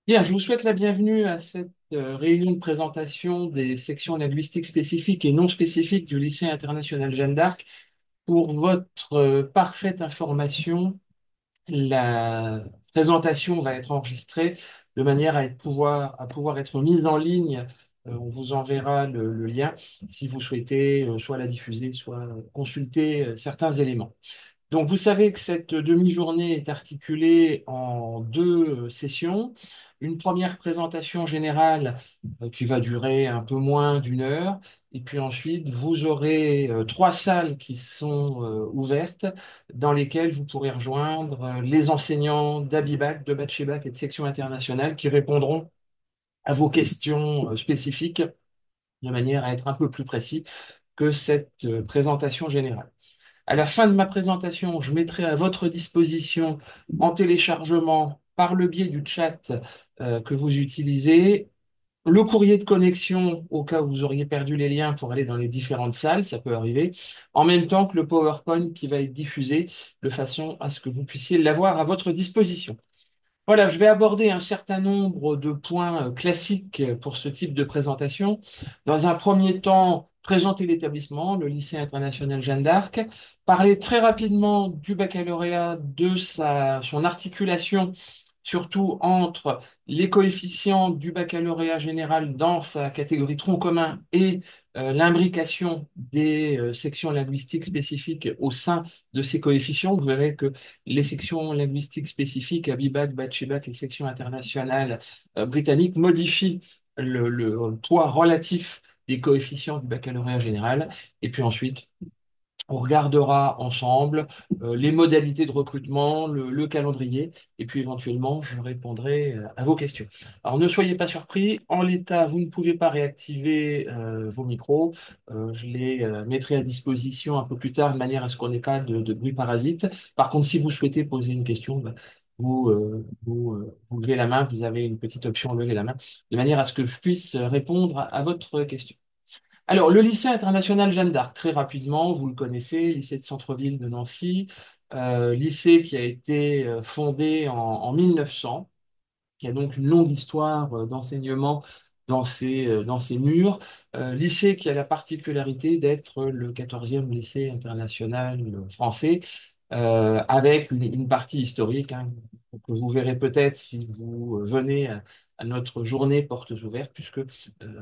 Bien, je vous souhaite la bienvenue à cette réunion de présentation des sections linguistiques spécifiques et non spécifiques du lycée international Jeanne d'Arc. Pour votre parfaite information, la présentation va être enregistrée de manière à pouvoir être mise en ligne. On vous enverra le lien si vous souhaitez soit la diffuser, soit consulter certains éléments. Donc, vous savez que cette demi-journée est articulée en deux sessions. Une première présentation générale qui va durer un peu moins d'une heure. Et puis ensuite, vous aurez trois salles qui sont ouvertes dans lesquelles vous pourrez rejoindre les enseignants d'Abibac, de Batchebac et de section internationale qui répondront à vos questions spécifiques de manière à être un peu plus précis que cette présentation générale. À la fin de ma présentation, je mettrai à votre disposition en téléchargement par le biais du chat que vous utilisez le courrier de connexion au cas où vous auriez perdu les liens pour aller dans les différentes salles, ça peut arriver, en même temps que le PowerPoint qui va être diffusé de façon à ce que vous puissiez l'avoir à votre disposition. Voilà, je vais aborder un certain nombre de points classiques pour ce type de présentation. Dans un premier temps, présenter l'établissement, le lycée international Jeanne d'Arc, parler très rapidement du baccalauréat, de son articulation, surtout entre les coefficients du baccalauréat général dans sa catégorie tronc commun et l'imbrication des sections linguistiques spécifiques au sein de ces coefficients. Vous verrez que les sections linguistiques spécifiques, Abibac, Batchebac et sections internationales britanniques modifient le poids relatif des coefficients du baccalauréat général. Et puis ensuite, on regardera ensemble les modalités de recrutement, le calendrier, et puis éventuellement, je répondrai à vos questions. Alors, ne soyez pas surpris, en l'état, vous ne pouvez pas réactiver vos micros. Je les mettrai à disposition un peu plus tard, de manière à ce qu'on n'ait pas de bruit parasite. Par contre, si vous souhaitez poser une question, ben, vous levez la main, vous avez une petite option lever la main, de manière à ce que je puisse répondre à votre question. Alors, le lycée international Jeanne d'Arc, très rapidement, vous le connaissez, lycée de centre-ville de Nancy, lycée qui a été fondé en 1900, qui a donc une longue histoire d'enseignement dans ses murs. Lycée qui a la particularité d'être le 14e lycée international français, avec une partie historique, hein, que vous verrez peut-être si vous venez à notre journée portes ouvertes, puisque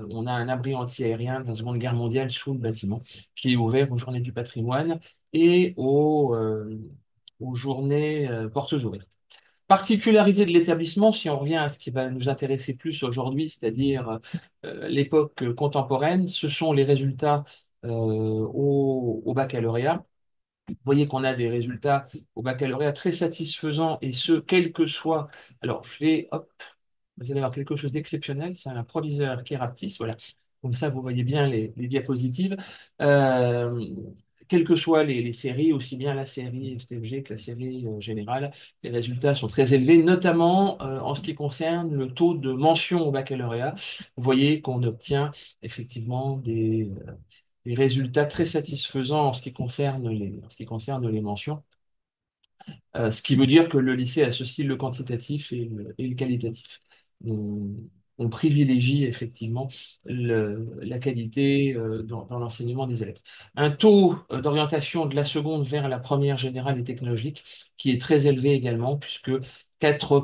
on a un abri anti-aérien de la Seconde Guerre mondiale sous le bâtiment, qui est ouvert aux journées du patrimoine et aux journées portes ouvertes. Particularité de l'établissement, si on revient à ce qui va nous intéresser plus aujourd'hui, c'est-à-dire l'époque contemporaine, ce sont les résultats au baccalauréat. Vous voyez qu'on a des résultats au baccalauréat très satisfaisants et ce, quel que soit. Alors, hop, vous allez avoir quelque chose d'exceptionnel, c'est un proviseur qui rapetisse, voilà. Comme ça, vous voyez bien les diapositives. Euh, Quelles que soient les séries, aussi bien la série STFG que la série générale, les résultats sont très élevés, notamment en ce qui concerne le taux de mention au baccalauréat. Vous voyez qu'on obtient effectivement des résultats très satisfaisants en ce qui concerne les mentions. Ce qui veut dire que le lycée associe le quantitatif et le qualitatif. On, on privilégie effectivement la qualité dans l'enseignement des élèves. Un taux d'orientation de la seconde vers la première générale et technologique qui est très élevé également, puisque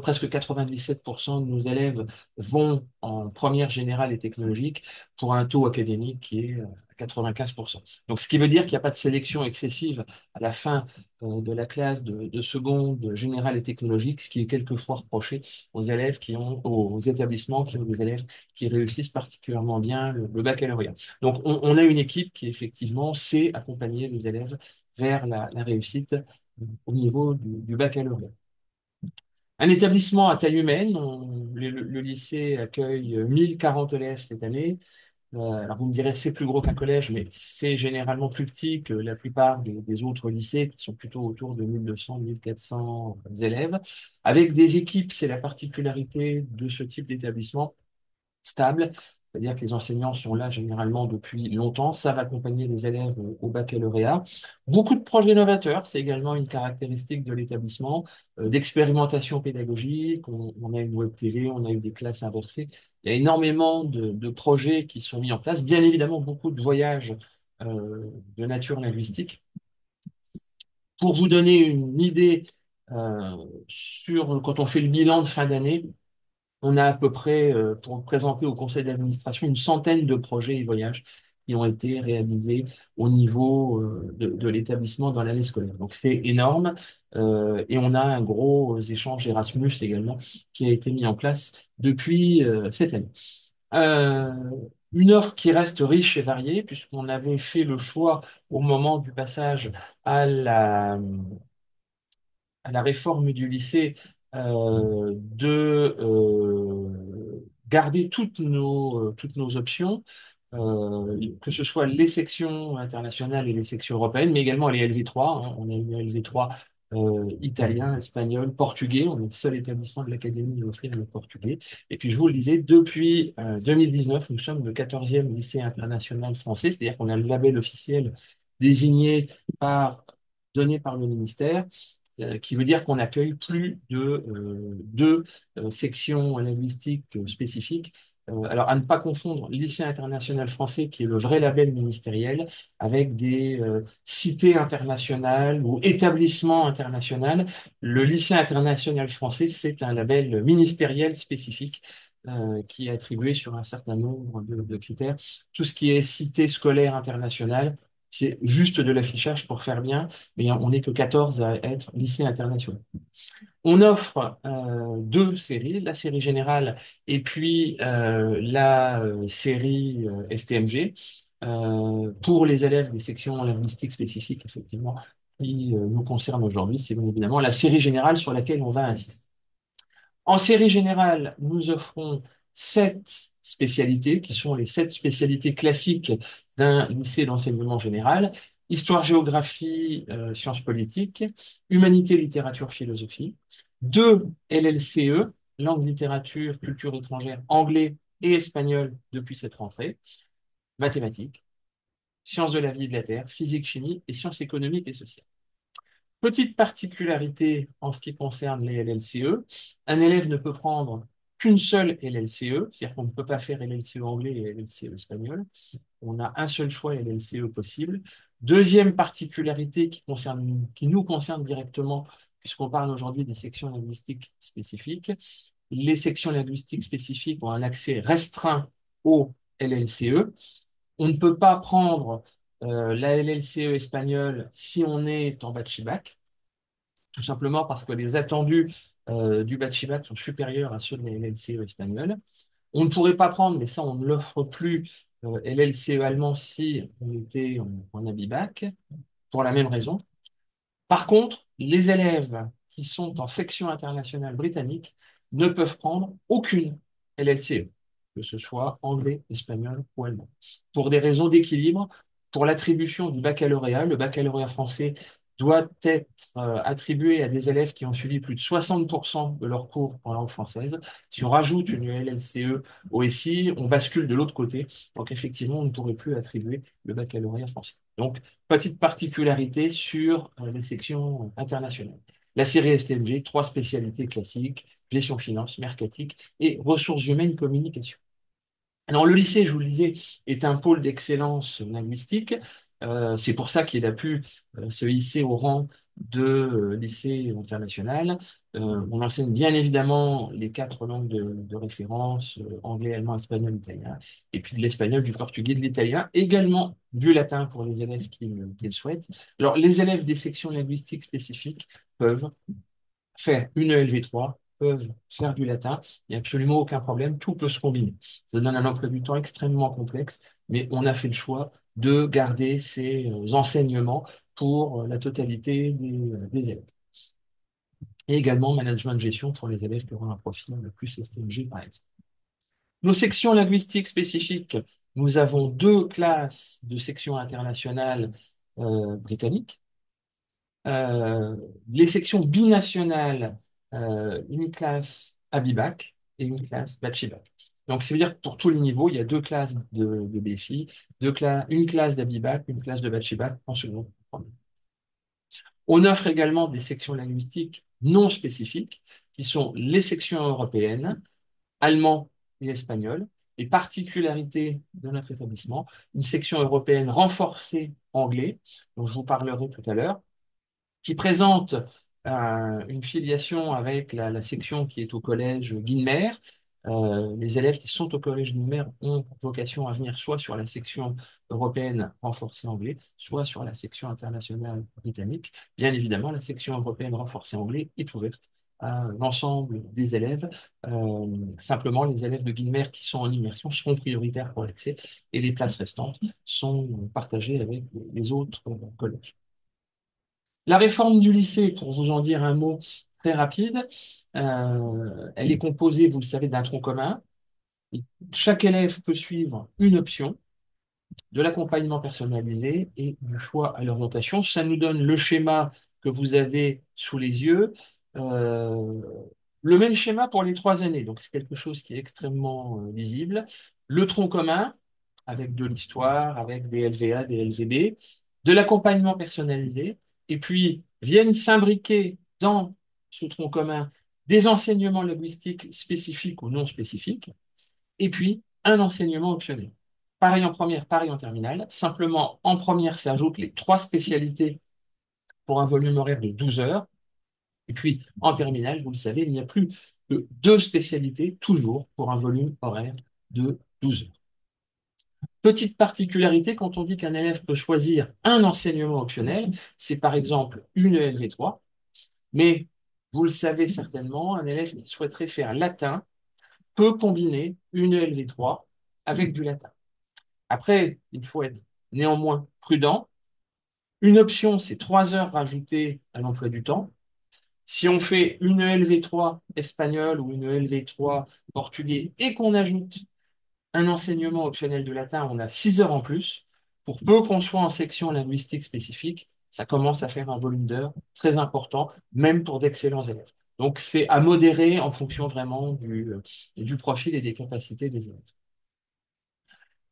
presque 97% de nos élèves vont en première générale et technologique pour un taux académique qui est à 95%. Donc, ce qui veut dire qu'il n'y a pas de sélection excessive à la fin de la classe de seconde générale et technologique, ce qui est quelquefois reproché aux établissements qui ont des élèves qui réussissent particulièrement bien le baccalauréat. Donc, on a une équipe qui effectivement sait accompagner les élèves vers la réussite au niveau du baccalauréat. Un établissement à taille humaine, le lycée accueille 1040 élèves cette année. Alors vous me direz c'est plus gros qu'un collège, mais c'est généralement plus petit que la plupart des autres lycées qui sont plutôt autour de 1200, 1400 élèves. Avec des équipes, c'est la particularité de ce type d'établissement stable, c'est-à-dire que les enseignants sont là généralement depuis longtemps, savent accompagner les élèves au baccalauréat. Beaucoup de projets novateurs, c'est également une caractéristique de l'établissement, d'expérimentation pédagogique. On a une web TV, on a eu des classes inversées. Il y a énormément de projets qui sont mis en place. Bien évidemment, beaucoup de voyages de nature linguistique. Pour vous donner une idée sur quand on fait le bilan de fin d'année, on a à peu près, pour présenter au conseil d'administration, une centaine de projets et voyages qui ont été réalisés au niveau de l'établissement dans l'année scolaire. Donc c'est énorme. Et on a un gros échange Erasmus également qui a été mis en place depuis cette année. Euh, une offre qui reste riche et variée, puisqu'on avait fait le choix au moment du passage à la réforme du lycée de garder toutes nos options, que ce soit les sections internationales et les sections européennes, mais également les LV3. Hein. On a eu un LV3 italien, espagnol, portugais. On est le seul établissement de l'académie à offrir le portugais. Et puis, je vous le disais, depuis 2019, nous sommes le 14e lycée international français, c'est-à-dire qu'on a le label officiel désigné donné par le ministère, qui veut dire qu'on accueille plus de deux sections linguistiques spécifiques. Alors, à ne pas confondre lycée international français, qui est le vrai label ministériel, avec des cités internationales ou établissements internationaux. Le lycée international français, c'est un label ministériel spécifique qui est attribué sur un certain nombre de critères. Tout ce qui est cité scolaire internationale, c'est juste de l'affichage pour faire bien, mais on n'est que 14 à être lycée international. On offre deux séries, la série générale et puis la série STMG, pour les élèves des sections linguistiques spécifiques, effectivement, qui nous concernent aujourd'hui. C'est bien évidemment la série générale sur laquelle on va insister. En série générale, nous offrons 7 spécialités, qui sont les 7 spécialités classiques d'un lycée d'enseignement général: histoire, géographie, sciences politiques, humanité, littérature, philosophie. 2 LLCE, langue, littérature, culture étrangère, anglais et espagnol depuis cette rentrée, mathématiques, sciences de la vie et de la terre, physique, chimie et sciences économiques et sociales. Petite particularité en ce qui concerne les LLCE, un élève ne peut prendre qu'une seule LLCE, c'est-à-dire qu'on ne peut pas faire LLCE anglais et LLCE espagnol. On a un seul choix LLCE possible. Deuxième particularité qui nous concerne directement, puisqu'on parle aujourd'hui des sections linguistiques spécifiques. Les sections linguistiques spécifiques ont un accès restreint au LLCE. On ne peut pas prendre la LLCE espagnole si on est en bac tout simplement parce que les attendus du bac sont supérieurs à ceux de la LLCE espagnole. On ne pourrait pas prendre, mais ça on ne l'offre plus, LLCE allemand si on était en Abibac, pour la même raison. Par contre, les élèves qui sont en section internationale britannique ne peuvent prendre aucune LLCE, que ce soit anglais, espagnol ou allemand. Pour des raisons d'équilibre, pour l'attribution du baccalauréat, le baccalauréat français doit être attribué à des élèves qui ont suivi plus de 60% de leurs cours en langue française. Si on rajoute une LLCE au SI, on bascule de l'autre côté. Donc effectivement, on ne pourrait plus attribuer le baccalauréat français. Donc, petite particularité sur les sections internationales. La série STMG, 3 spécialités classiques: gestion finance, mercatique et ressources humaines communication. Alors, le lycée, je vous le disais, est un pôle d'excellence linguistique. C'est pour ça qu'il a pu se hisser au rang de lycée international. On enseigne bien évidemment les 4 langues de référence, anglais, allemand, espagnol, italien, et puis de l'espagnol, du portugais, de l'italien, également du latin pour les élèves qui le souhaitent. Alors, les élèves des sections linguistiques spécifiques peuvent faire une LV3, peuvent faire du latin, il n'y a absolument aucun problème, tout peut se combiner. Ça donne un emploi du temps extrêmement complexe, mais on a fait le choix de garder ces enseignements pour la totalité des élèves. Et également management de gestion pour les élèves qui auront un profil plus STMG, par exemple. Nos sections linguistiques spécifiques, nous avons 2 classes de sections internationales britanniques. Les sections binationales, une classe Abibac et une classe Bachibac. Donc, ça veut dire que pour tous les niveaux, il y a deux classes de BFI, une classe d'Abibac, une classe de Bachibac en seconde. On offre également des sections linguistiques non spécifiques, qui sont les sections européennes, allemand et espagnol. Et particularité de notre établissement, une section européenne renforcée anglais, dont je vous parlerai tout à l'heure, qui présente une filiation avec la section qui est au collège Guilmer. Les élèves qui sont au collège Guilmer ont vocation à venir soit sur la section européenne renforcée anglais, soit sur la section internationale britannique. Bien évidemment, la section européenne renforcée anglais est ouverte à l'ensemble des élèves. Simplement, les élèves de Guilmer qui sont en immersion seront prioritaires pour l'accès et les places restantes sont partagées avec les autres collèges. La réforme du lycée, pour vous en dire un mot très rapide, elle est composée, vous le savez, d'un tronc commun. Chaque élève peut suivre une option, de l'accompagnement personnalisé et du choix à l'orientation. Ça nous donne le schéma que vous avez sous les yeux. Euh, le même schéma pour les 3 années, donc c'est quelque chose qui est extrêmement lisible. Le tronc commun, avec de l'histoire, avec des LVA, des LVB, de l'accompagnement personnalisé, et puis viennent s'imbriquer dans ce tronc commun des enseignements linguistiques spécifiques ou non spécifiques, et puis un enseignement optionnel. Pareil en première, pareil en terminale. Simplement, en première s'ajoutent les 3 spécialités pour un volume horaire de 12 heures. Et puis, en terminale, vous le savez, il n'y a plus que 2 spécialités, toujours, pour un volume horaire de 12 heures. Petite particularité, quand on dit qu'un élève peut choisir un enseignement optionnel, c'est par exemple une ELV3, mais vous le savez certainement, un élève qui souhaiterait faire latin peut combiner une ELV3 avec du latin. Après, il faut être néanmoins prudent. Une option, c'est 3 heures rajoutées à l'emploi du temps. Si on fait une ELV3 espagnol ou une ELV3 portugais et qu'on ajoute un enseignement optionnel de latin, on a 6 heures en plus. Pour peu qu'on soit en section linguistique spécifique, ça commence à faire un volume d'heures très important, même pour d'excellents élèves. Donc, c'est à modérer en fonction vraiment du profil et des capacités des élèves.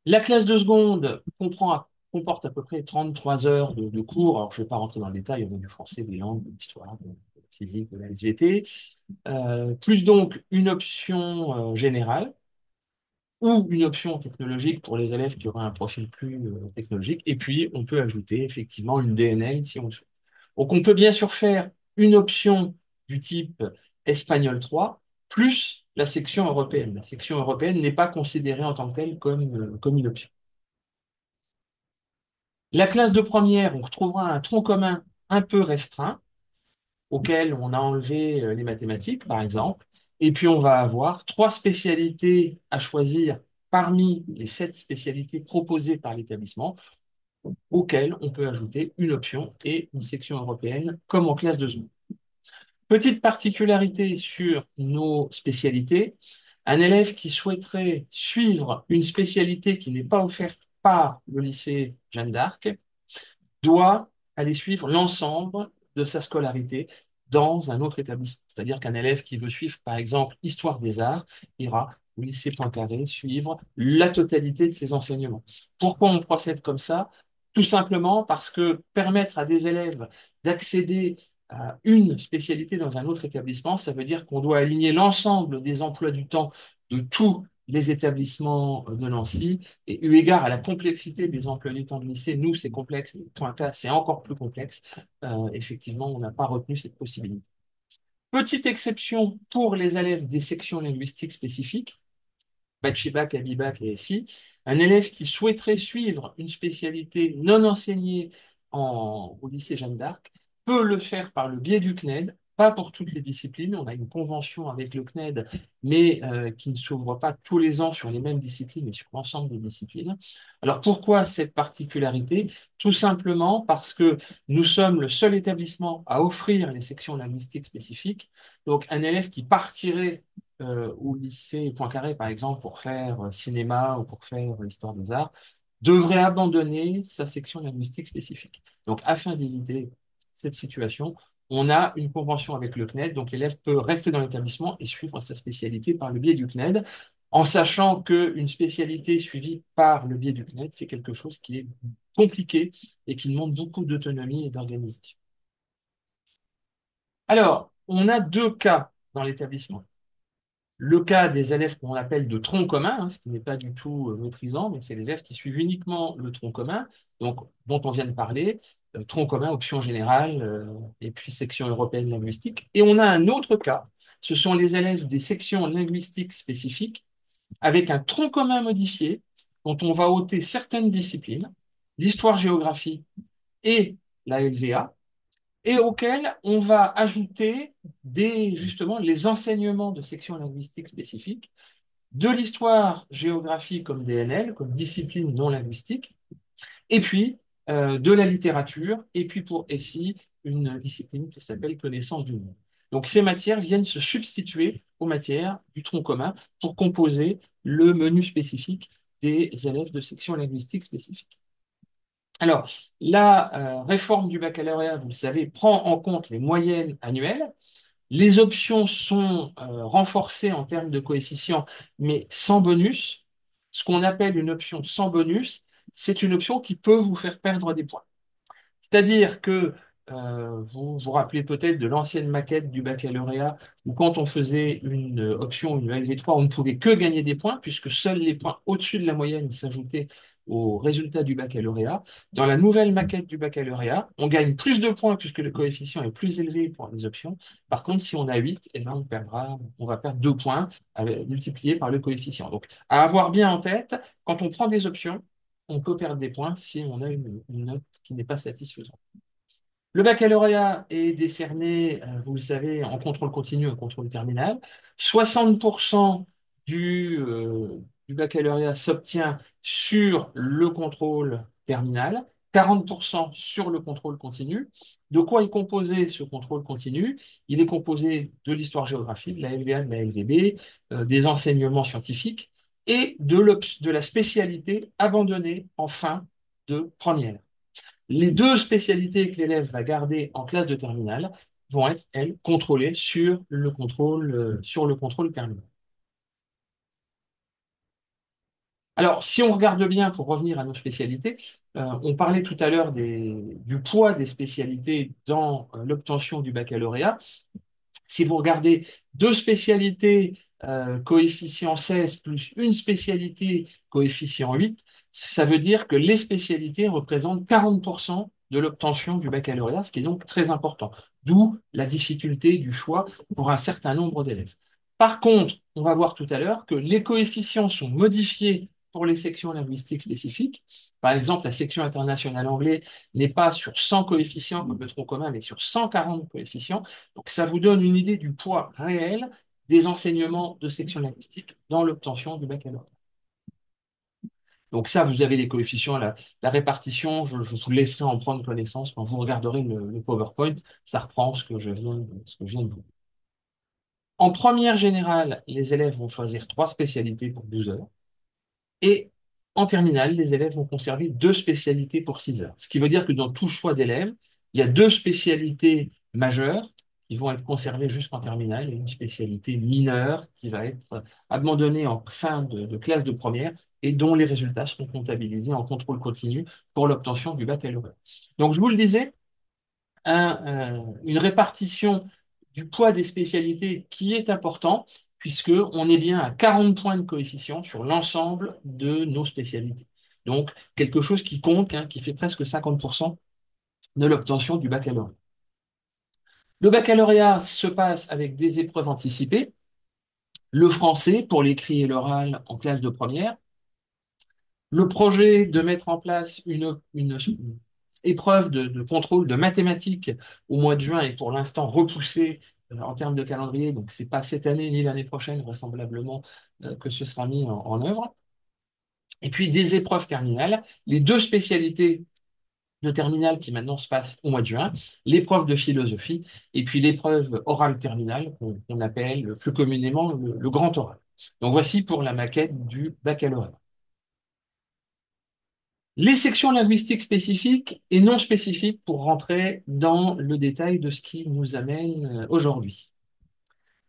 La classe de seconde comporte à peu près 33 heures de cours. Alors, je ne vais pas rentrer dans le détail, on a du français, des langues, de l'histoire, de la physique, de la SVT. Plus donc une option générale ou une option technologique pour les élèves qui auraient un profil plus technologique. Et puis, on peut ajouter effectivement une DNL si on le souhaite. Donc, on peut bien sûr faire une option du type Espagnol 3 plus la section européenne. La section européenne n'est pas considérée en tant que telle comme une option. La classe de première, on retrouvera un tronc commun un peu restreint, auquel on a enlevé les mathématiques, par exemple, et puis on va avoir 3 spécialités à choisir parmi les 7 spécialités proposées par l'établissement, auxquelles on peut ajouter une option et une section européenne, comme en classe de seconde. Petite particularité sur nos spécialités, un élève qui souhaiterait suivre une spécialité qui n'est pas offerte par le lycée Jeanne d'Arc doit aller suivre l'ensemble de sa scolarité dans un autre établissement. C'est-à-dire qu'un élève qui veut suivre, par exemple, Histoire des arts, ira au lycée Poincaré suivre la totalité de ses enseignements. Pourquoi on procède comme ça? Tout simplement parce que permettre à des élèves d'accéder à une spécialité dans un autre établissement, ça veut dire qu'on doit aligner l'ensemble des emplois du temps de tous les établissements de Nancy. Et eu égard à la complexité des emplois du temps de lycée, nous, c'est complexe, Pointa, c'est encore plus complexe. Effectivement, on n'a pas retenu cette possibilité. Petite exception pour les élèves des sections linguistiques spécifiques, Bachibac, Abibac et SI, un élève qui souhaiterait suivre une spécialité non enseignée au lycée Jeanne d'Arc peut le faire par le biais du CNED, pas pour toutes les disciplines. On a une convention avec le CNED, mais qui ne s'ouvre pas tous les ans sur les mêmes disciplines, mais sur l'ensemble des disciplines. Alors pourquoi cette particularité? Tout simplement parce que nous sommes le seul établissement à offrir les sections linguistiques spécifiques. Donc un élève qui partirait au lycée Poincaré, par exemple, pour faire cinéma ou pour faire histoire des arts, devrait abandonner sa section linguistique spécifique. Donc, afin d'éviter cette situation, on a une convention avec le CNED, donc l'élève peut rester dans l'établissement et suivre sa spécialité par le biais du CNED. en sachant qu'une spécialité suivie par le biais du CNED, c'est quelque chose qui est compliqué et qui demande beaucoup d'autonomie et d'organisation. Alors, on a deux cas dans l'établissement. Le cas des élèves qu'on appelle de tronc commun, hein, ce qui n'est pas du tout méprisant, mais c'est les élèves qui suivent uniquement le tronc commun, donc dont on vient de parler, tronc commun, option générale, et puis section européenne linguistique. Et on a un autre cas, ce sont les élèves des sections linguistiques spécifiques, avec un tronc commun modifié, dont on va ôter certaines disciplines, l'histoire-géographie et la LVA, et auquel on va ajouter justement les enseignements de sections linguistiques spécifiques, de l'histoire-géographie comme DNL, comme discipline non linguistique, et puis de la littérature, et puis pour SI, une discipline qui s'appelle connaissance du monde. Donc ces matières viennent se substituer aux matières du tronc commun pour composer le menu spécifique des élèves de section linguistique spécifique. Alors, la réforme du baccalauréat, vous le savez, prend en compte les moyennes annuelles. Les options sont renforcées en termes de coefficients, mais sans bonus. Ce qu'on appelle une option sans bonus, c'est une option qui peut vous faire perdre des points. C'est-à-dire que vous vous rappelez peut-être de l'ancienne maquette du baccalauréat où quand on faisait une option, une LV3, on ne pouvait que gagner des points puisque seuls les points au-dessus de la moyenne s'ajoutaient au résultat du baccalauréat. Dans la nouvelle maquette du baccalauréat, on gagne plus de points puisque le coefficient est plus élevé pour les options. Par contre, si on a 8, eh ben, on va perdre 2 points multipliés par le coefficient. Donc, à avoir bien en tête, quand on prend des options, on peut perdre des points si on a une note qui n'est pas satisfaisante. Le baccalauréat est décerné, vous le savez, en contrôle continu et en contrôle terminal. 60% du baccalauréat s'obtient sur le contrôle terminal, 40% sur le contrôle continu. De quoi est composé ce contrôle continu? Il est composé de l'histoire-géographie, de la LVA, de la LVB, des enseignements scientifiques et de la spécialité abandonnée en fin de première. Les deux spécialités que l'élève va garder en classe de terminale vont être, elles, contrôlées sur le contrôle terminal. Alors, si on regarde bien, pour revenir à nos spécialités, on parlait tout à l'heure du poids des spécialités dans l'obtention du baccalauréat. Si vous regardez deux spécialités coefficient 16 plus une spécialité coefficient 8, ça veut dire que les spécialités représentent 40% de l'obtention du baccalauréat, ce qui est donc très important. D'où la difficulté du choix pour un certain nombre d'élèves. Par contre, on va voir tout à l'heure que les coefficients sont modifiés pour les sections linguistiques spécifiques. Par exemple, la section internationale anglais n'est pas sur 100 coefficients comme le tronc commun, mais sur 140 coefficients. Donc, ça vous donne une idée du poids réel des enseignements de section linguistique dans l'obtention du baccalauréat. Donc ça, vous avez les coefficients, la répartition, je vous laisserai en prendre connaissance quand vous regarderez le PowerPoint, ça reprend ce que je viens de vous dire. En première générale, les élèves vont choisir 3 spécialités pour 12 heures. Et en terminale, les élèves vont conserver 2 spécialités pour 6 heures. Ce qui veut dire que dans tout choix d'élèves, il y a 2 spécialités majeures qui vont être conservées jusqu'en terminale et une spécialité mineure qui va être abandonnée en fin de classe de première et dont les résultats seront comptabilisés en contrôle continu pour l'obtention du baccalauréat. Donc, je vous le disais, une répartition du poids des spécialités qui est important, puisqu'on est bien à 40 points de coefficient sur l'ensemble de nos spécialités. Donc, quelque chose qui compte, hein, qui fait presque 50% de l'obtention du baccalauréat. Le baccalauréat se passe avec des épreuves anticipées. Le français pour l'écrit et l'oral en classe de première, le projet de mettre en place une épreuve de contrôle de mathématiques au mois de juin est pour l'instant repoussé en termes de calendrier, donc c'est pas cette année ni l'année prochaine vraisemblablement que ce sera mis en œuvre. Et puis des épreuves terminales, les 2 spécialités de terminale qui maintenant se passent au mois de juin, l'épreuve de philosophie et puis l'épreuve orale terminale qu'on appelle plus communément le grand oral. Donc voici pour la maquette du baccalauréat. Les sections linguistiques spécifiques et non spécifiques pour rentrer dans le détail de ce qui nous amène aujourd'hui.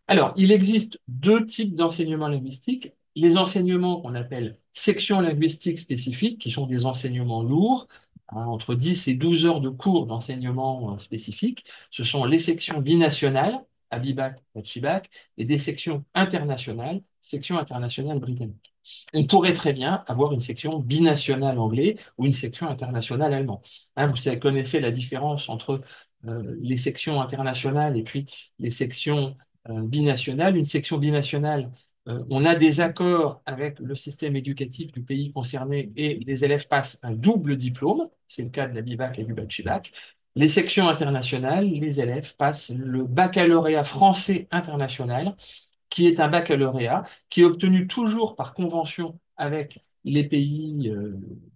Alors, il existe 2 types d'enseignement linguistique. les enseignements qu'on appelle sections linguistiques spécifiques, qui sont des enseignements lourds, hein, entre 10 et 12 heures de cours d'enseignement spécifiques. Ce sont les sections binationales, Abibac, Bachibac, et des sections internationales, section internationale britannique. On pourrait très bien avoir une section binationale anglais ou une section internationale allemand. Hein, connaissez la différence entre les sections internationales et puis les sections binationales. Une section binationale, on a des accords avec le système éducatif du pays concerné et les élèves passent un double diplôme. C'est le cas de la BIVAC et du Bachibac. Les sections internationales, les élèves passent le baccalauréat français international, qui est un baccalauréat qui est obtenu toujours par convention avec les pays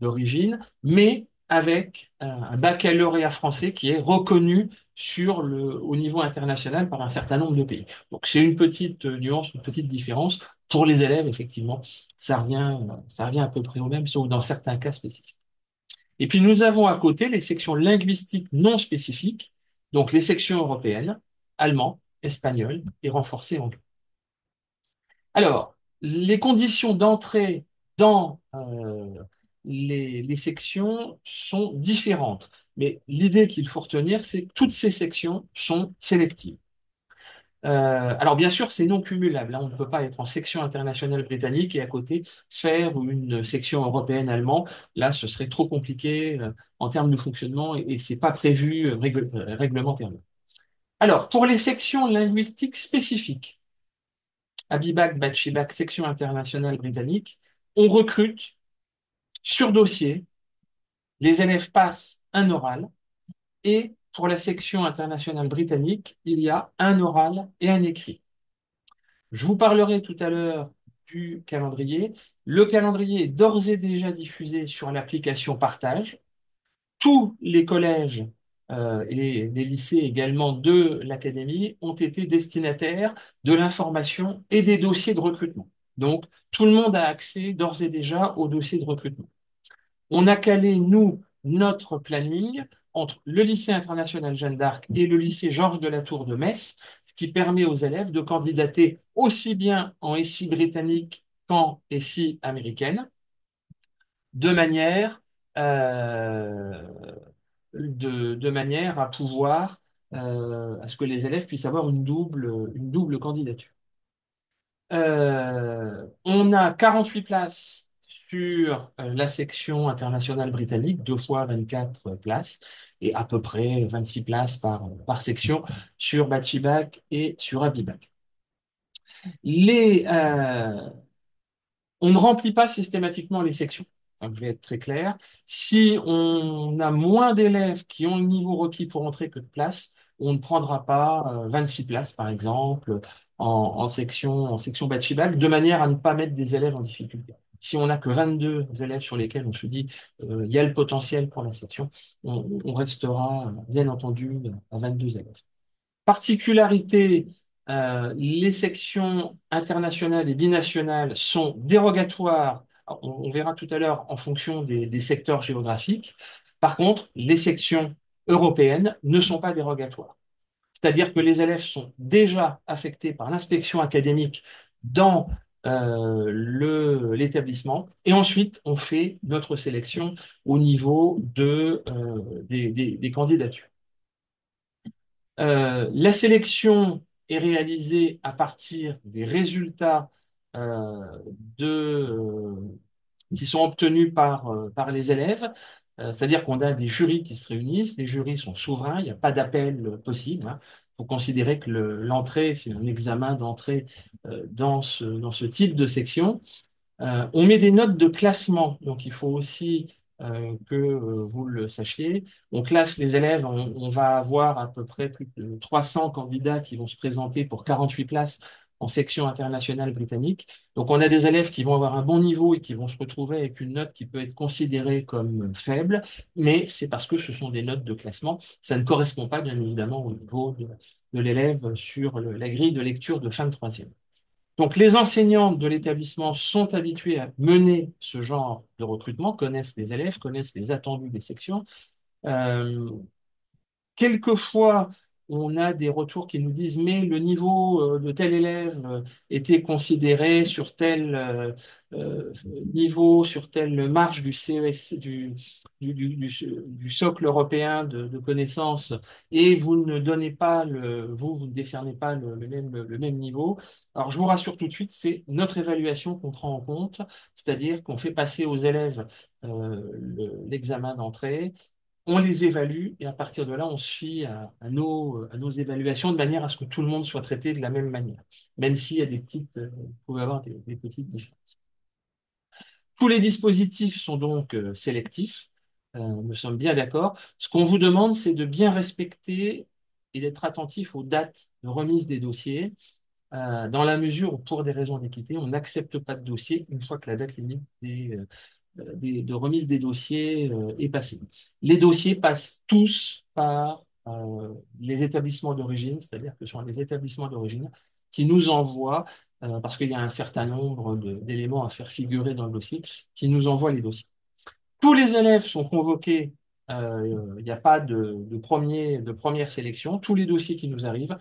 d'origine, mais avec un baccalauréat français qui est reconnu au niveau international par un certain nombre de pays. Donc c'est une petite nuance, une petite différence. Pour les élèves, effectivement, ça revient à peu près au même, sauf dans certains cas spécifiques. Et puis nous avons à côté les sections linguistiques non spécifiques, donc les sections européennes, allemand, espagnol et renforcé anglais. Alors, les conditions d'entrée dans les sections sont différentes, mais l'idée qu'il faut retenir, c'est que toutes ces sections sont sélectives. Alors bien sûr, c'est non cumulable, hein. On ne peut pas être en section internationale britannique et à côté faire une section européenne allemande. Là, ce serait trop compliqué en termes de fonctionnement et c'est pas prévu réglementairement. Alors, pour les sections linguistiques spécifiques, Abibac, Bachibac, section internationale britannique, on recrute sur dossier, les élèves passent un oral, et pour la section internationale britannique, il y a un oral et un écrit. Je vous parlerai tout à l'heure du calendrier. Le calendrier est d'ores et déjà diffusé sur l'application Partage. Tous les collèges et les lycées également de l'académie ont été destinataires de l'information et des dossiers de recrutement. Donc, tout le monde a accès d'ores et déjà aux dossiers de recrutement. On a calé, nous, notre planning entre le lycée international Jeanne d'Arc et le lycée Georges de la Tour de Metz, ce qui permet aux élèves de candidater aussi bien en SI britannique qu'en SI américaine, de manière euh, de manière à pouvoir, à ce que les élèves puissent avoir une double candidature. On a 48 places sur la section internationale britannique, 2 fois 24 places, et à peu près 26 places par section sur Bachibac et sur Abibac. Les, on ne remplit pas systématiquement les sections. Donc, je vais être très clair. Si on a moins d'élèves qui ont le niveau requis pour entrer que de places, on ne prendra pas 26 places, par exemple, en section bac de manière à ne pas mettre des élèves en difficulté. Si on n'a que 22 élèves sur lesquels on se dit il y a le potentiel pour la section, on restera bien entendu à 22 élèves. Particularité, les sections internationales et binationales sont dérogatoires, on verra tout à l'heure en fonction des secteurs géographiques. Par contre, les sections européennes ne sont pas dérogatoires. C'est-à-dire que les élèves sont déjà affectés par l'inspection académique dans l'établissement et ensuite on fait notre sélection au niveau des candidatures. La sélection est réalisée à partir des résultats euh, de, euh, qui sont obtenus par les élèves. C'est-à-dire qu'on a des jurys qui se réunissent, les jurys sont souverains, il n'y a pas d'appel possible, hein. Il faut considérer que l'entrée, c'est un examen d'entrée dans ce type de section. On met des notes de classement, donc il faut aussi que vous le sachiez. On classe les élèves, on va avoir à peu près plus de 300 candidats qui vont se présenter pour 48 places en section internationale britannique. Donc on a des élèves qui vont avoir un bon niveau et qui vont se retrouver avec une note qui peut être considérée comme faible, mais c'est parce que ce sont des notes de classement. Ça ne correspond pas bien évidemment au niveau de l'élève sur la grille de lecture de fin de troisième. Donc, les enseignants de l'établissement sont habitués à mener ce genre de recrutement, connaissent les élèves, connaissent les attendus des sections. Euh, Quelquefois, on a des retours qui nous disent, mais le niveau de tel élève était considéré sur tel niveau, sur telle marge du CES, du socle européen de connaissances, et vous ne donnez pas vous ne décernez pas le même niveau. Alors, je vous rassure tout de suite, c'est notre évaluation qu'on prend en compte, c'est-à-dire qu'on fait passer aux élèves l'examen d'entrée, on les évalue et à partir de là, on se fie à nos évaluations de manière à ce que tout le monde soit traité de la même manière, même s'il y a vous pouvez avoir des petites différences. Tous les dispositifs sont donc sélectifs, nous sommes bien d'accord. Ce qu'on vous demande, c'est de bien respecter et d'être attentif aux dates de remise des dossiers, dans la mesure où, pour des raisons d'équité, on n'accepte pas de dossier une fois que la date limite de remise des dossiers est passée. Les dossiers passent tous par les établissements d'origine, c'est-à-dire que ce sont les établissements d'origine qui nous envoient, parce qu'il y a un certain nombre d'éléments à faire figurer dans le dossier, qui nous envoient les dossiers. Tous les élèves sont convoqués, il n'y a pas de première sélection, tous les dossiers qui nous arrivent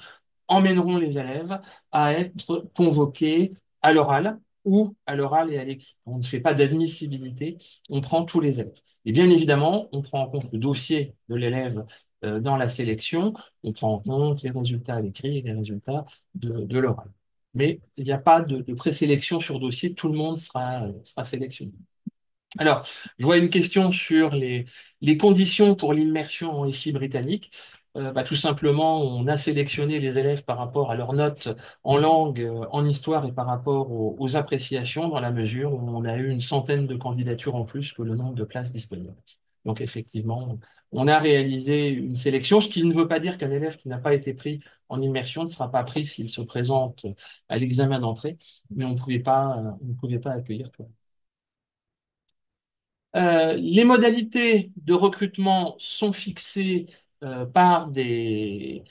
emmèneront les élèves à être convoqués à l'oral ou à l'oral et à l'écrit. On ne fait pas d'admissibilité, on prend tous les élèves. Et bien évidemment, on prend en compte le dossier de l'élève dans la sélection, on prend en compte les résultats à l'écrit et les résultats de l'oral. Mais il n'y a pas de présélection sur dossier, tout le monde sera sélectionné. Alors, je vois une question sur les conditions pour l'immersion en SI britannique. Tout simplement, on a sélectionné les élèves par rapport à leurs notes en langue, en histoire et par rapport aux appréciations dans la mesure où on a eu une centaine de candidatures en plus que le nombre de places disponibles. Donc, effectivement, on a réalisé une sélection, ce qui ne veut pas dire qu'un élève qui n'a pas été pris en immersion ne sera pas pris s'il se présente à l'examen d'entrée, mais on ne pouvait pas accueillir tout. Les modalités de recrutement sont fixées par des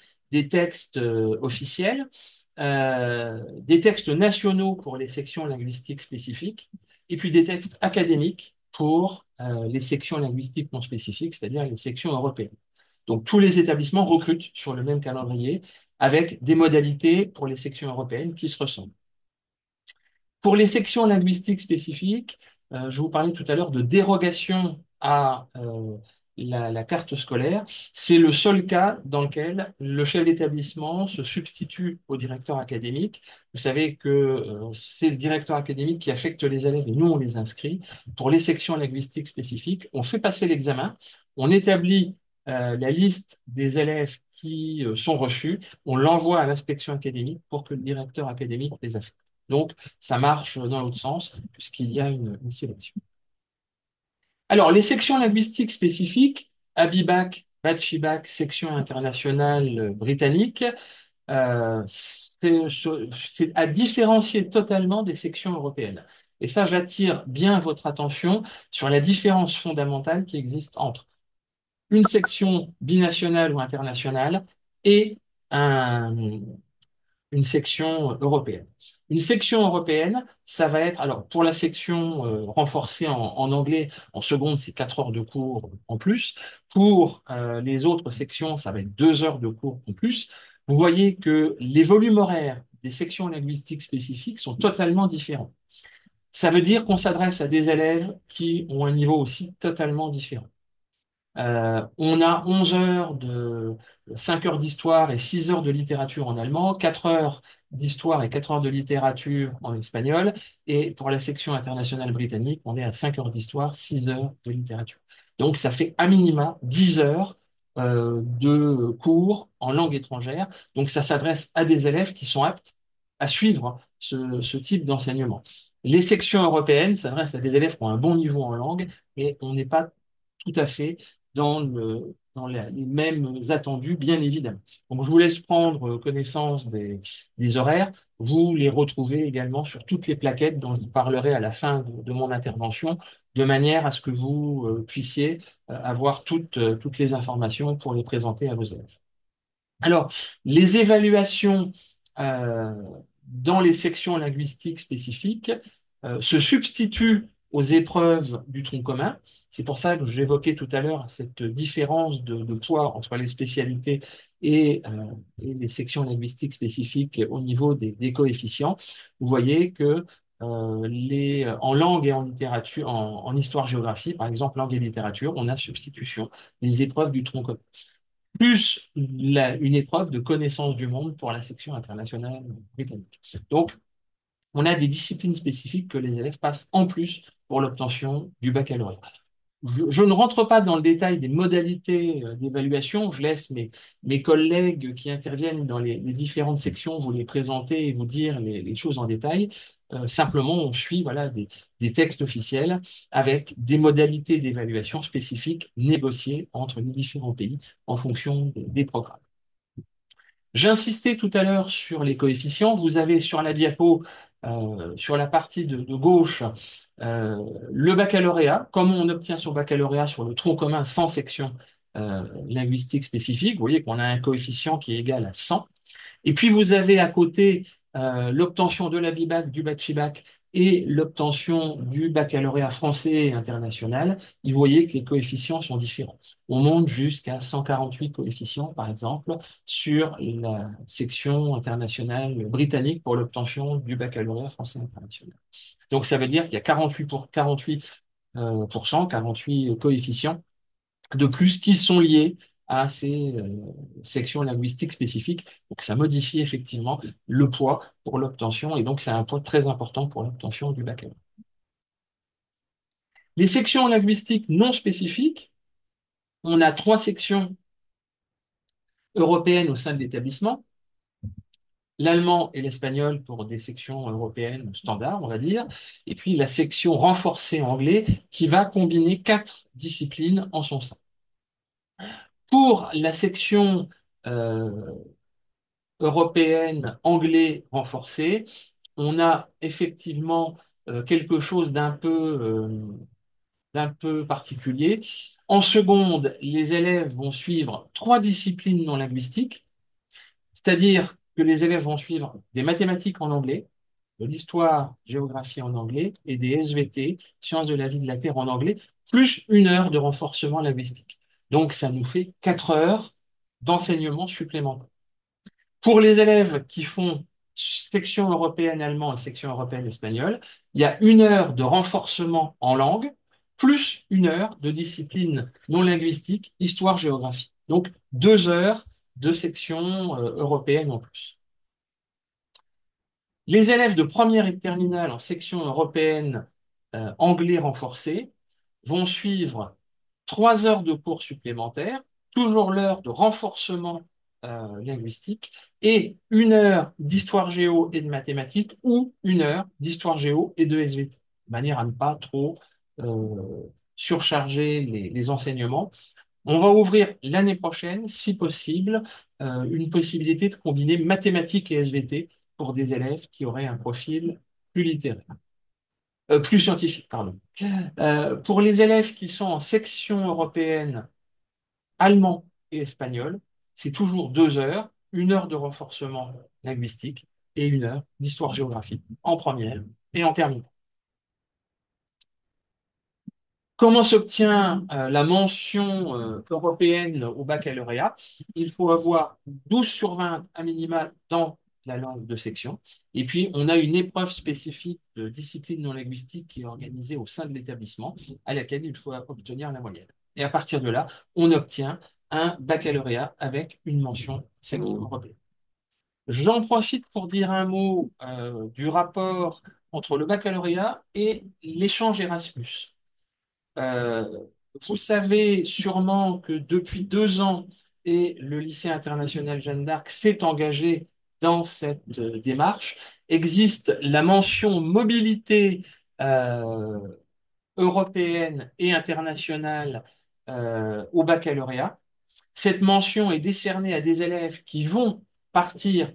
textes officiels, des textes nationaux pour les sections linguistiques spécifiques, et puis des textes académiques pour les sections linguistiques non spécifiques, c'est-à-dire les sections européennes. Donc tous les établissements recrutent sur le même calendrier avec des modalités pour les sections européennes qui se ressemblent. Pour les sections linguistiques spécifiques, je vous parlais tout à l'heure de dérogation à la carte scolaire. C'est le seul cas dans lequel le chef d'établissement se substitue au directeur académique. Vous savez que c'est le directeur académique qui affecte les élèves et nous, on les inscrit. Pour les sections linguistiques spécifiques, on fait passer l'examen, on établit la liste des élèves qui sont reçus, on l'envoie à l'inspection académique pour que le directeur académique les affecte. Donc, ça marche dans l'autre sens, puisqu'il y a une sélection. Alors, les sections linguistiques spécifiques, ABIBAC, BATFIBAC, section internationale britannique, c'est à différencier totalement des sections européennes. Et ça, j'attire bien votre attention sur la différence fondamentale qui existe entre une section binationale ou internationale et un, une section européenne. Une section européenne, ça va être, alors pour la section renforcée en anglais, en seconde, c'est 4 heures de cours en plus. Pour les autres sections, ça va être 2 heures de cours en plus. Vous voyez que les volumes horaires des sections linguistiques spécifiques sont totalement différents. Ça veut dire qu'on s'adresse à des élèves qui ont un niveau aussi totalement différent. On a 11 heures 5 heures d'histoire et 6 heures de littérature en allemand, 4 heures d'histoire et 4 heures de littérature en espagnol. Et pour la section internationale britannique, on est à 5 heures d'histoire, 6 heures de littérature. Donc ça fait à minima 10 heures de cours en langue étrangère. Donc ça s'adresse à des élèves qui sont aptes à suivre ce type d'enseignement. Les sections européennes s'adressent à des élèves qui ont un bon niveau en langue, mais on n'est pas tout à fait dans les mêmes attendus, bien évidemment. Donc, je vous laisse prendre connaissance des horaires. Vous les retrouvez également sur toutes les plaquettes dont je vous parlerai à la fin de mon intervention, de manière à ce que vous puissiez avoir toutes les informations pour les présenter à vos élèves. Alors, les évaluations euh, dans les sections linguistiques spécifiques se substituent aux épreuves du tronc commun. C'est pour ça que j'évoquais tout à l'heure cette différence de poids entre les spécialités et les sections linguistiques spécifiques au niveau des coefficients. Vous voyez que en langue et en littérature, en histoire-géographie, par exemple, langue et littérature, on a substitution des épreuves du tronc commun, plus une épreuve de connaissance du monde pour la section internationale britannique. Donc, on a des disciplines spécifiques que les élèves passent en plus pour l'obtention du baccalauréat. Je ne rentre pas dans le détail des modalités d'évaluation, je laisse mes collègues qui interviennent dans les différentes sections vous les présenter et vous dire les choses en détail. Simplement, on suit voilà, des textes officiels avec des modalités d'évaluation spécifiques négociées entre les différents pays en fonction des programmes. J'ai insisté tout à l'heure sur les coefficients. Vous avez sur la diapo, sur la partie de gauche, euh, le baccalauréat, comment on obtient son baccalauréat sur le tronc commun sans section linguistique spécifique. Vous voyez qu'on a un coefficient qui est égal à 100. Et puis vous avez à côté l'obtention de la BIBAC, du BAC-FIBAC et l'obtention du baccalauréat français et international. Et vous voyez que les coefficients sont différents. On monte jusqu'à 148 coefficients, par exemple, sur la section internationale britannique pour l'obtention du baccalauréat français international. Donc ça veut dire qu'il y a 48 coefficients de plus qui sont liés à ces sections linguistiques spécifiques. Donc ça modifie effectivement le poids pour l'obtention et donc c'est un poids très important pour l'obtention du baccalauréat. Les sections linguistiques non spécifiques, on a 3 sections européennes au sein de l'établissement, l'allemand et l'espagnol pour des sections européennes standards, on va dire, et puis la section renforcée anglais qui va combiner 4 disciplines en son sein. Pour la section euh, européenne anglais renforcée, on a effectivement quelque chose d'un peu particulier. En seconde, les élèves vont suivre 3 disciplines non linguistiques, c'est-à-dire que les élèves vont suivre des mathématiques en anglais, de l'histoire, géographie en anglais et des SVT, sciences de la vie de la Terre en anglais, plus 1 heure de renforcement linguistique. Donc ça nous fait 4 heures d'enseignement supplémentaire. Pour les élèves qui font section européenne allemand et section européenne espagnole, il y a 1 heure de renforcement en langue, plus 1 heure de discipline non linguistique, histoire-géographie. Donc 2 heures de section européenne en plus. Les élèves de première et de terminale en section européenne anglais renforcé vont suivre 3 heures de cours supplémentaires, toujours l'heure de renforcement linguistique, et 1 heure d'histoire géo et de mathématiques ou 1 heure d'histoire géo et de SVT, de manière à ne pas trop surcharger les enseignements. On va ouvrir l'année prochaine, si possible, une possibilité de combiner mathématiques et SVT pour des élèves qui auraient un profil plus littéraire, plus scientifique, pardon. Pour les élèves qui sont en section européenne allemand et espagnol, c'est toujours 2 heures, 1 heure de renforcement linguistique et 1 heure d'histoire-géographie en première et en terminale. Comment s'obtient la mention européenne au baccalauréat? Il faut avoir 12 sur 20 à minima dans la langue de section. Et puis, on a une épreuve spécifique de discipline non linguistique qui est organisée au sein de l'établissement, à laquelle il faut obtenir la moyenne. Et à partir de là, on obtient un baccalauréat avec une mention section européenne. J'en profite pour dire un mot du rapport entre le baccalauréat et l'échange Erasmus. Euh, Vous savez sûrement que depuis 2 ans, et le lycée international Jeanne d'Arc s'est engagé dans cette démarche, existe la mention mobilité euh, européenne et internationale au baccalauréat. Cette mention est décernée à des élèves qui vont partir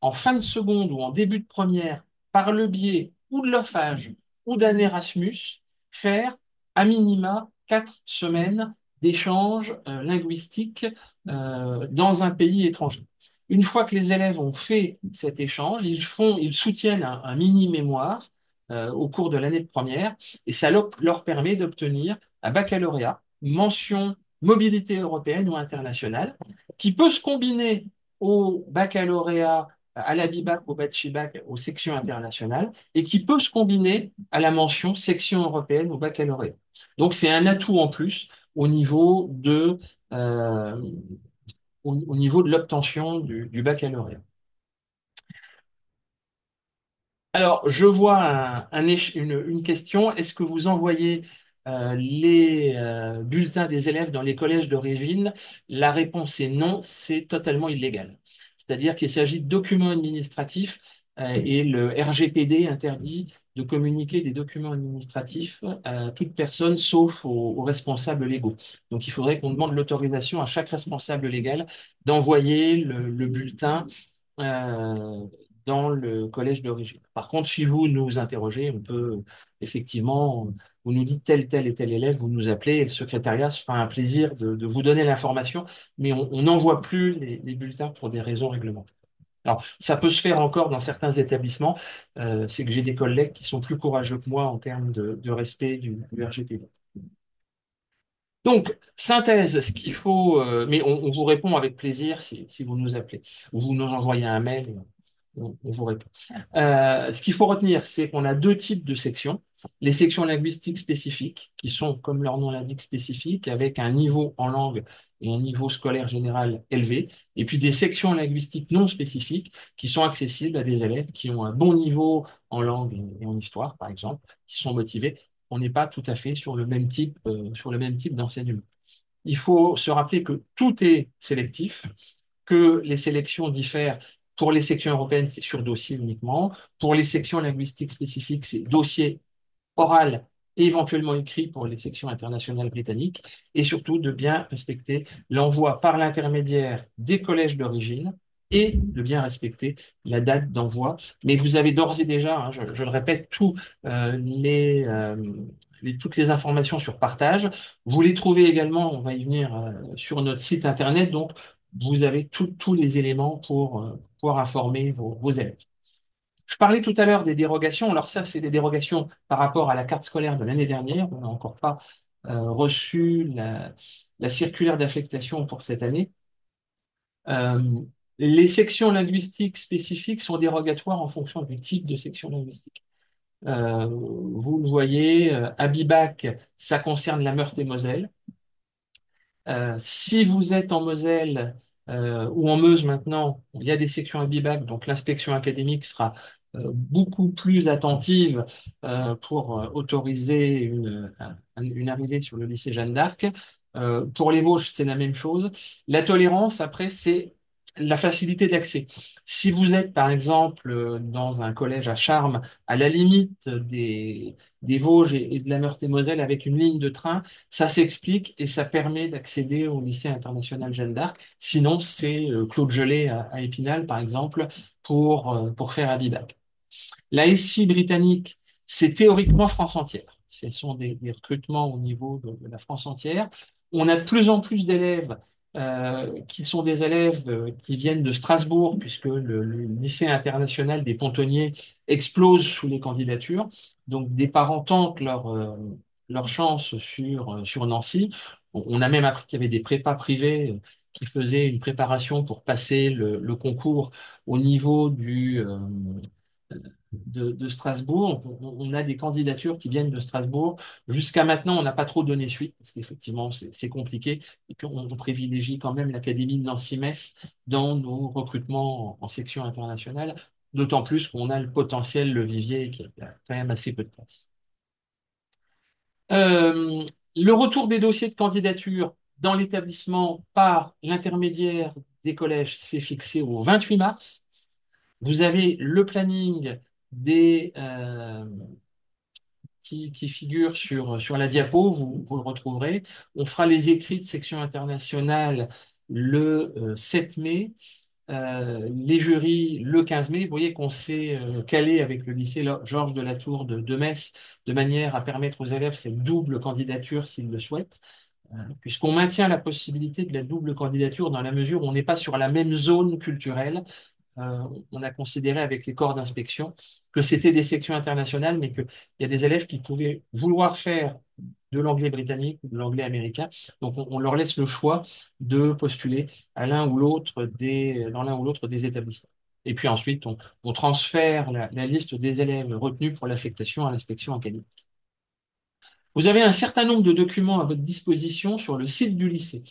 en fin de seconde ou en début de première par le biais ou de leur phage ou d'un Erasmus, faire à minima 4 semaines d'échange linguistique dans un pays étranger. Une fois que les élèves ont fait cet échange, ils soutiennent un mini-mémoire au cours de l'année de première, et ça leur permet d'obtenir un baccalauréat, mention mobilité européenne ou internationale, qui peut se combiner au baccalauréat, à la BIBAC, au BACHIBAC, aux sections internationales, et qui peut se combiner à la mention section européenne au baccalauréat. Donc c'est un atout en plus au niveau euh, au niveau de l'obtention du baccalauréat. Alors, je vois une question. Est-ce que vous envoyez les bulletins des élèves dans les collèges d'origine? La réponse est non, c'est totalement illégal. C'est-à-dire qu'il s'agit de documents administratifs et le RGPD interdit de communiquer des documents administratifs à toute personne sauf aux responsables légaux. Donc, il faudrait qu'on demande l'autorisation à chaque responsable légal d'envoyer le bulletin euh, dans le collège d'origine. Par contre, si vous nous interrogez, on peut effectivement, vous nous dites tel et tel élève, vous nous appelez et le secrétariat se fera un plaisir de vous donner l'information, mais on n'envoie plus les bulletins pour des raisons réglementaires. Alors, ça peut se faire encore dans certains établissements. C'est que j'ai des collègues qui sont plus courageux que moi en termes de respect du RGPD. Donc, synthèse, ce qu'il faut, mais on vous répond avec plaisir si vous nous appelez, ou vous nous envoyez un mail, on vous répond. Ce qu'il faut retenir, c'est qu'on a deux types de sections. Les sections linguistiques spécifiques, qui sont, comme leur nom l'indique, spécifiques, avec un niveau en langue et un niveau scolaire général élevé, et puis des sections linguistiques non spécifiques, qui sont accessibles à des élèves qui ont un bon niveau en langue et en histoire, par exemple, qui sont motivés. On n'est pas tout à fait sur le même type d'enseignement. Il faut se rappeler que tout est sélectif, que les sélections diffèrent. Pour les sections européennes, c'est sur dossier uniquement. Pour les sections linguistiques spécifiques, c'est dossier oral et éventuellement écrit pour les sections internationales britanniques. Et surtout, de bien respecter l'envoi par l'intermédiaire des collèges d'origine et de bien respecter la date d'envoi. Mais vous avez d'ores et déjà, hein, je le répète, toutes les informations sur partage. Vous les trouvez également, on va y venir, sur notre site internet. Donc, vous avez tous les éléments pour pouvoir informer vos élèves. Je parlais tout à l'heure des dérogations. Alors ça, c'est des dérogations par rapport à la carte scolaire de l'année dernière. On n'a encore pas reçu la circulaire d'affectation pour cette année. Euh, les sections linguistiques spécifiques sont dérogatoires en fonction du type de section linguistique. Vous le voyez, à Bibac, ça concerne la Meurthe-et-Moselle. Si vous êtes en Moselle ou en Meuse maintenant, il y a des sections à Bibac, donc l'inspection académique sera beaucoup plus attentive pour autoriser une arrivée sur le lycée Jeanne d'Arc. Pour les Vosges, c'est la même chose. La tolérance, après, c'est la facilité d'accès. Si vous êtes, par exemple, dans un collège à Charmes, à la limite des Vosges et de la Meurthe-et-Moselle avec une ligne de train, ça s'explique et ça permet d'accéder au lycée international Jeanne d'Arc. Sinon, c'est Claude Gelée à Épinal, par exemple, pour faire Abibac. La SI britannique, c'est théoriquement France entière. Ce sont des recrutements au niveau de la France entière. On a de plus en plus d'élèves qui sont des élèves qui viennent de Strasbourg, puisque le lycée international des Pontonniers explose sous les candidatures. Donc, des parents tentent leur chance sur Nancy. On a même appris qu'il y avait des prépas privés qui faisaient une préparation pour passer le concours au niveau de Strasbourg. On a des candidatures qui viennent de Strasbourg. Jusqu'à maintenant, on n'a pas trop donné suite, parce qu'effectivement, c'est compliqué, et qu'on privilégie quand même l'Académie de Nancy-Metz dans nos recrutements en section internationale, d'autant plus qu'on a le potentiel, le vivier, qui a quand même assez peu de place. Euh, le retour des dossiers de candidature dans l'établissement par l'intermédiaire des collèges, s'est fixé au 28 mars. Vous avez le planning des, qui figure sur la diapo, vous le retrouverez. On fera les écrits de section internationale le 7 mai, les jurys le 15 mai. Vous voyez qu'on s'est calé avec le lycée Georges de la Tour de Metz de manière à permettre aux élèves cette double candidature s'ils le souhaitent, puisqu'on maintient la possibilité de la double candidature dans la mesure où on n'est pas sur la même zone culturelle. on a considéré avec les corps d'inspection que c'était des sections internationales, mais qu'il y a des élèves qui pouvaient vouloir faire de l'anglais britannique ou de l'anglais américain. Donc, on leur laisse le choix de postuler à l'un ou l'autre dans l'un ou l'autre des établissements. Et puis ensuite, on transfère la liste des élèves retenus pour l'affectation à l'inspection académique. Vous avez un certain nombre de documents à votre disposition sur le site du lycée.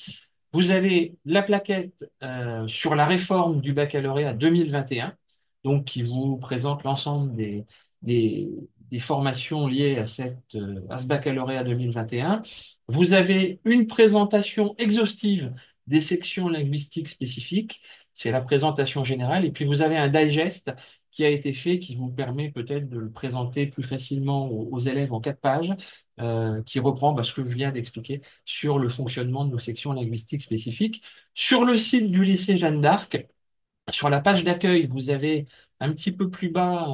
Vous avez la plaquette sur la réforme du baccalauréat 2021, donc qui vous présente l'ensemble des, des formations liées à ce baccalauréat 2021. Vous avez une présentation exhaustive des sections linguistiques spécifiques, c'est la présentation générale, et puis vous avez un digest qui a été fait, qui vous permet peut-être de le présenter plus facilement aux élèves en 4 pages, qui reprend ce que je viens d'expliquer sur le fonctionnement de nos sections linguistiques spécifiques. Sur le site du lycée Jeanne d'Arc, sur la page d'accueil, vous avez un petit peu plus bas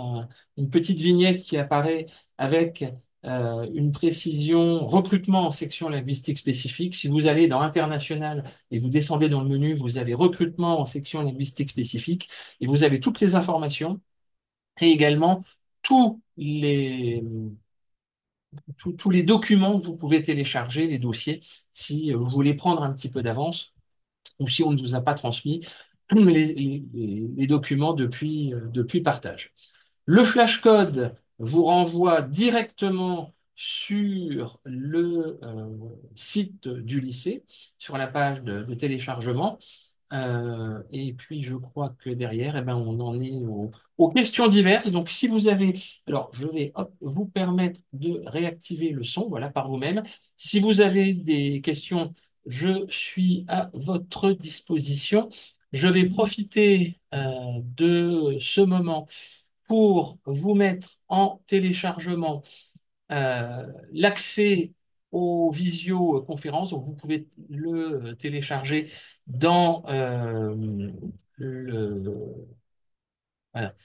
une petite vignette qui apparaît avec une précision recrutement en section linguistique spécifique. Si vous allez dans International et vous descendez dans le menu, vous avez recrutement en section linguistique spécifique et vous avez toutes les informations et également tous tous les documents que vous pouvez télécharger, les dossiers, si vous voulez prendre un petit peu d'avance ou si on ne vous a pas transmis les documents depuis partage. Le flashcode vous renvoie directement sur le site du lycée, sur la page de téléchargement. Et puis, je crois que derrière, eh ben, on en est aux questions diverses. Donc, si vous avez, alors, je vais vous permettre de réactiver le son, voilà, par vous-même. Si vous avez des questions, je suis à votre disposition. Je vais profiter de ce moment pour vous mettre en téléchargement l'accès aux visioconférences. Donc, vous pouvez le télécharger dans le... Voilà.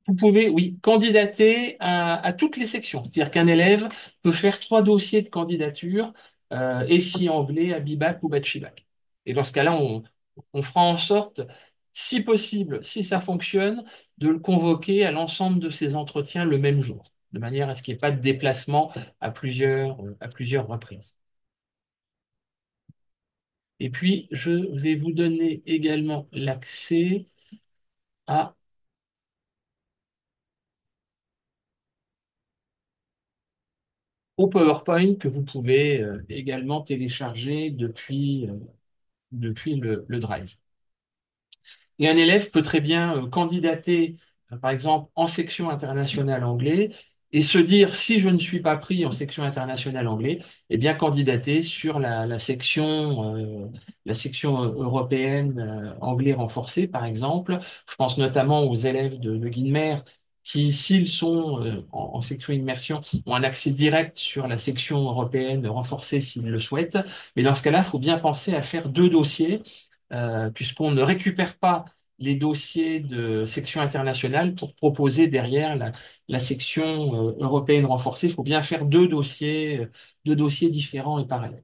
Vous pouvez, oui, candidater à toutes les sections. C'est-à-dire qu'un élève peut faire 3 dossiers de candidature, SI anglais, Abibac ou Bachibac. Et dans ce cas-là, on fera en sorte, si possible, si ça fonctionne, de le convoquer à l'ensemble de ces entretiens le même jour, de manière à ce qu'il n'y ait pas de déplacement à plusieurs reprises. Et puis, je vais vous donner également l'accès à au PowerPoint que vous pouvez également télécharger depuis le Drive. Et un élève peut très bien candidater, par exemple, en section internationale anglais, et se dire, si je ne suis pas pris en section internationale anglais, eh bien, candidater sur la section européenne anglais renforcé, par exemple. Je pense notamment aux élèves de Guilmer qui, s'ils sont en section immersion, ont un accès direct sur la section européenne renforcée s'ils le souhaitent. Mais dans ce cas-là, il faut bien penser à faire 2 dossiers puisqu'on ne récupère pas les dossiers de section internationale pour proposer derrière la section européenne renforcée. Il faut bien faire 2 dossiers différents et parallèles.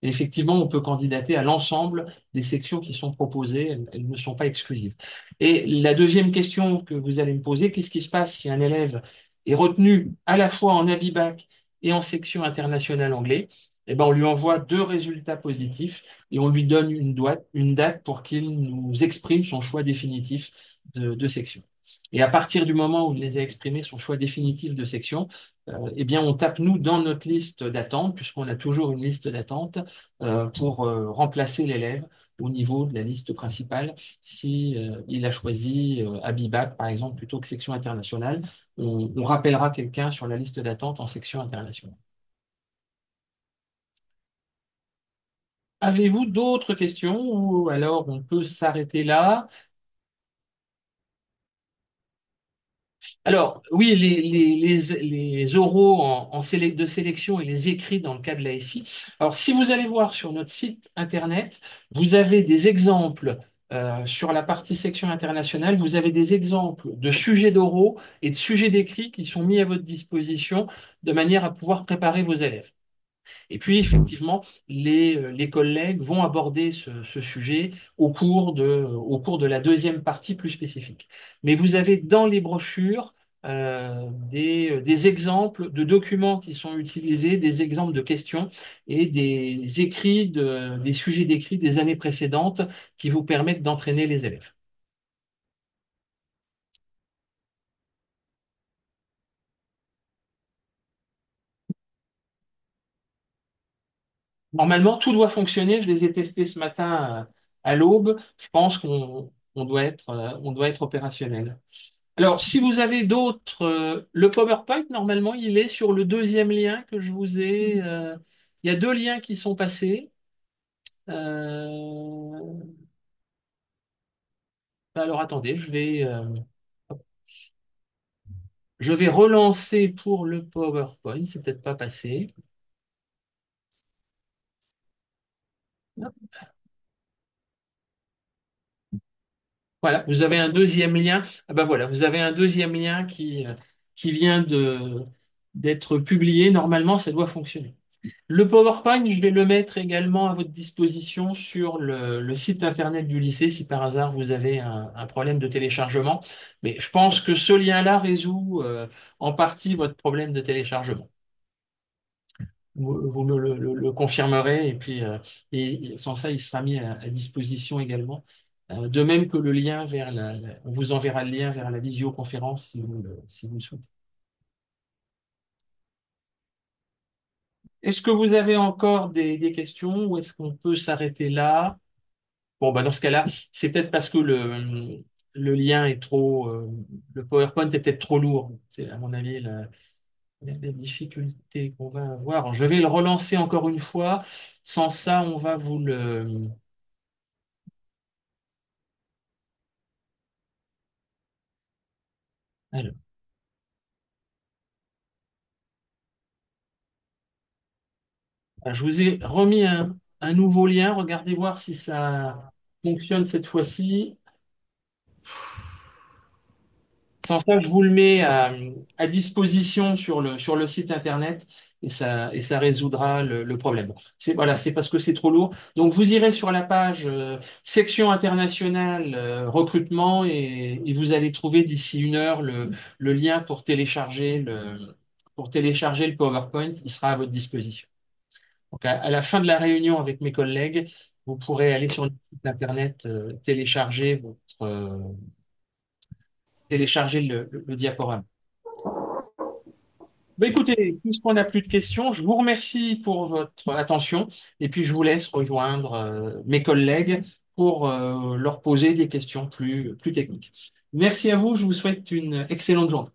Et effectivement, on peut candidater à l'ensemble des sections qui sont proposées, elles ne sont pas exclusives. Et la deuxième question que vous allez me poser, qu'est-ce qui se passe si un élève est retenu à la fois en Abibac et en section internationale anglais? Eh ben, on lui envoie 2 résultats positifs et on lui donne une date pour qu'il nous exprime son choix définitif de section. Et à partir du moment où il les a exprimés, son choix définitif de section, eh bien, on tape nous dans notre liste d'attente, puisqu'on a toujours une liste d'attente, pour remplacer l'élève au niveau de la liste principale si il a choisi Abibac, par exemple, plutôt que section internationale. On rappellera quelqu'un sur la liste d'attente en section internationale. Avez-vous d'autres questions ou alors on peut s'arrêter là? Alors, oui, les oraux de sélection et les écrits dans le cas de la SI. Alors, si vous allez voir sur notre site internet, vous avez des exemples sur la partie section internationale, vous avez des exemples de sujets d'oraux et de sujets d'écrits qui sont mis à votre disposition de manière à pouvoir préparer vos élèves. Et puis, effectivement, les collègues vont aborder ce sujet au cours de la deuxième partie plus spécifique. Mais vous avez dans les brochures des exemples de documents qui sont utilisés, des exemples de questions et des sujets d'écrits des années précédentes qui vous permettent d'entraîner les élèves. Normalement, tout doit fonctionner. Je les ai testés ce matin à l'aube. Je pense on doit être opérationnel. Alors, si vous avez d'autres, le PowerPoint, normalement, il est sur le deuxième lien que je vous ai. Il y a deux liens qui sont passés. Euh, alors, attendez, je vais relancer pour le PowerPoint. C'est peut-être pas passé. Voilà, vous avez un deuxième lien. Ah ben voilà, vous avez un deuxième lien qui vient d'être publié. Normalement, ça doit fonctionner. Le PowerPoint, je vais le mettre également à votre disposition sur le site internet du lycée si par hasard vous avez un problème de téléchargement. Mais je pense que ce lien-là résout en partie votre problème de téléchargement. Vous me le confirmerez et puis sans ça, il sera mis à disposition également. De même que le lien vers on vous enverra le lien vers la visioconférence si vous le souhaitez. Est-ce que vous avez encore des questions ou est-ce qu'on peut s'arrêter là? Bon, bah dans ce cas-là, c'est peut-être parce que le lien est le PowerPoint est peut-être trop lourd. C'est à mon avis la difficulté qu'on va avoir. Alors, je vais le relancer encore une fois. Sans ça, on va vous le. Alors, je vous ai remis un nouveau lien. Regardez voir si ça fonctionne cette fois-ci. Sans ça, je vous le mets à disposition sur le site internet et ça résoudra le problème. Voilà, c'est parce que c'est trop lourd. Donc, vous irez sur la page section internationale recrutement et vous allez trouver d'ici une heure le lien pour télécharger le PowerPoint. Il sera à votre disposition. Donc, à la fin de la réunion avec mes collègues, vous pourrez aller sur le site internet, télécharger le diaporama. Bah, écoutez, puisqu'on n'a plus de questions, je vous remercie pour votre attention et puis je vous laisse rejoindre mes collègues pour leur poser des questions plus techniques. Merci à vous, je vous souhaite une excellente journée.